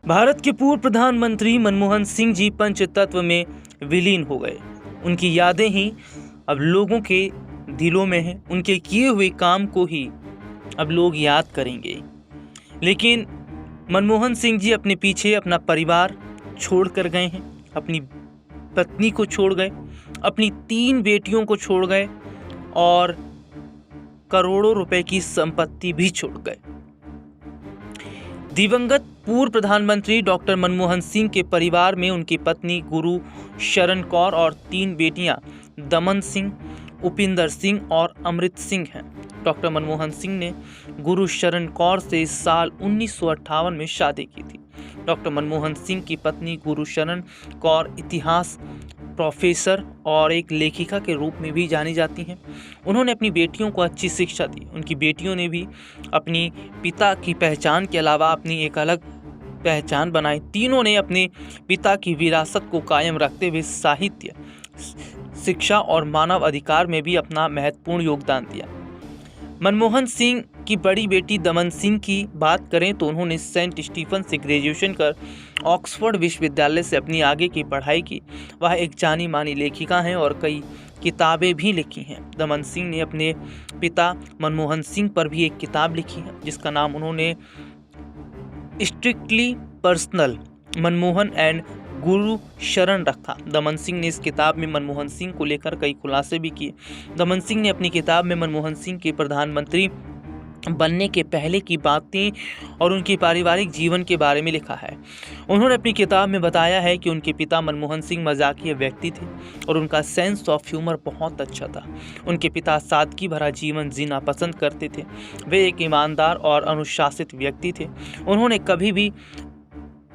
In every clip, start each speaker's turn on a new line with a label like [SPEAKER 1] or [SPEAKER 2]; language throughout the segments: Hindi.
[SPEAKER 1] भारत के पूर्व प्रधानमंत्री मनमोहन सिंह जी पंचतत्व में विलीन हो गए। उनकी यादें ही अब लोगों के दिलों में हैं। उनके किए हुए काम को ही अब लोग याद करेंगे। लेकिन मनमोहन सिंह जी अपने पीछे अपना परिवार छोड़ कर गए हैं। अपनी पत्नी को छोड़ गए, अपनी 3 बेटियों को छोड़ गए और करोड़ों रुपए की संपत्ति भी छोड़ गए। दिवंगत पूर्व प्रधानमंत्री डॉक्टर मनमोहन सिंह के परिवार में उनकी पत्नी गुरशरण कौर और 3 बेटियां दमन सिंह, उपिंदर सिंह और अमृत सिंह हैं। डॉक्टर मनमोहन सिंह ने गुरशरण कौर से साल 1958 में शादी की थी। डॉक्टर मनमोहन सिंह की पत्नी गुरशरण कौर इतिहास प्रोफेसर और एक लेखिका के रूप में भी जानी जाती हैं। उन्होंने अपनी बेटियों को अच्छी शिक्षा दी। उनकी बेटियों ने भी अपनी पिता की पहचान के अलावा अपनी एक अलग पहचान बनाई। तीनों ने अपने पिता की विरासत को कायम रखते हुए साहित्य, शिक्षा और मानव अधिकार में भी अपना महत्वपूर्ण योगदान दिया। मनमोहन सिंह की बड़ी बेटी दमन सिंह की बात करें तो उन्होंने सेंट स्टीफन से ग्रेजुएशन कर ऑक्सफोर्ड विश्वविद्यालय से अपनी आगे की पढ़ाई की। वह एक जानी मानी लेखिका हैं और कई किताबें भी लिखी हैं। दमन सिंह ने अपने पिता मनमोहन सिंह पर भी एक किताब लिखी है जिसका नाम उन्होंने स्ट्रिक्टली पर्सनल मनमोहन एंड गुरु शरण रखा। दमन सिंह ने इस किताब में मनमोहन सिंह को लेकर कई खुलासे भी किए। दमन सिंह ने अपनी किताब में मनमोहन सिंह के प्रधानमंत्री बनने के पहले की बातें और उनके पारिवारिक जीवन के बारे में लिखा है। उन्होंने अपनी किताब में बताया है कि उनके पिता मनमोहन सिंह मजाकिया व्यक्ति थे और उनका सेंस ऑफ ह्यूमर बहुत अच्छा था। उनके पिता सादगी भरा जीवन जीना पसंद करते थे। वे एक ईमानदार और अनुशासित व्यक्ति थे। उन्होंने कभी भी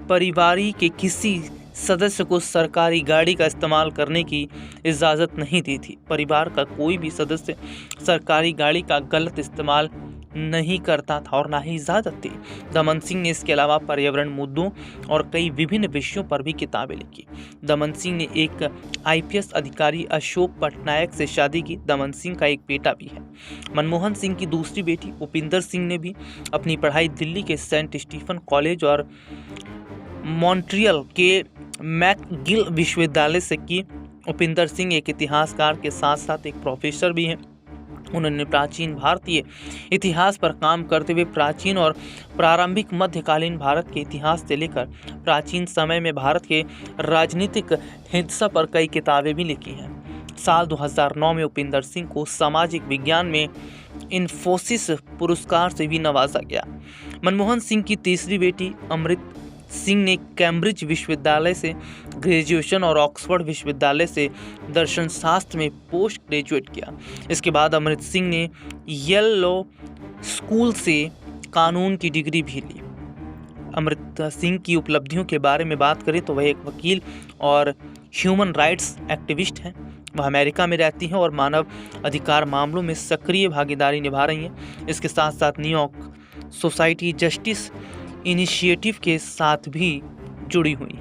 [SPEAKER 1] परिवार के किसी सदस्य को सरकारी गाड़ी का इस्तेमाल करने की इजाज़त नहीं दी थी। परिवार का कोई भी सदस्य सरकारी गाड़ी का गलत इस्तेमाल नहीं करता था और ना ही इजाज़त थी। दमन सिंह ने इसके अलावा पर्यावरण मुद्दों और कई विभिन्न विषयों पर भी किताबें लिखी। दमन सिंह ने एक IPS अधिकारी अशोक पटनायक से शादी की। दमन सिंह का एक बेटा भी है। मनमोहन सिंह की दूसरी बेटी उपिंदर सिंह ने भी अपनी पढ़ाई दिल्ली के सेंट स्टीफन कॉलेज और मॉन्ट्रियल के मैकगिल विश्वविद्यालय से की। उपिंदर सिंह एक इतिहासकार के साथ साथ एक प्रोफेसर भी हैं। उन्होंने प्राचीन भारतीय इतिहास पर काम करते हुए प्राचीन और प्रारंभिक मध्यकालीन भारत के इतिहास से लेकर प्राचीन समय में भारत के राजनीतिक हिंसा पर कई किताबें भी लिखी हैं। साल 2009 में उपिंदर सिंह को सामाजिक विज्ञान में इन्फोसिस पुरस्कार से भी नवाजा गया। मनमोहन सिंह की तीसरी बेटी अमृत सिंह ने कैम्ब्रिज विश्वविद्यालय से ग्रेजुएशन और ऑक्सफोर्ड विश्वविद्यालय से दर्शन शास्त्र में पोस्ट ग्रेजुएट किया। इसके बाद अमृत सिंह ने येल लॉ स्कूल से कानून की डिग्री भी ली। अमृत सिंह की उपलब्धियों के बारे में बात करें तो वह एक वकील और ह्यूमन राइट्स एक्टिविस्ट हैं। वह अमेरिका में रहती हैं और मानव अधिकार मामलों में सक्रिय भागीदारी निभा रही हैं। इसके साथ साथ न्यूयॉर्क सोसाइटी जस्टिस इनिशिएटिव के साथ भी जुड़ी हुई हैं।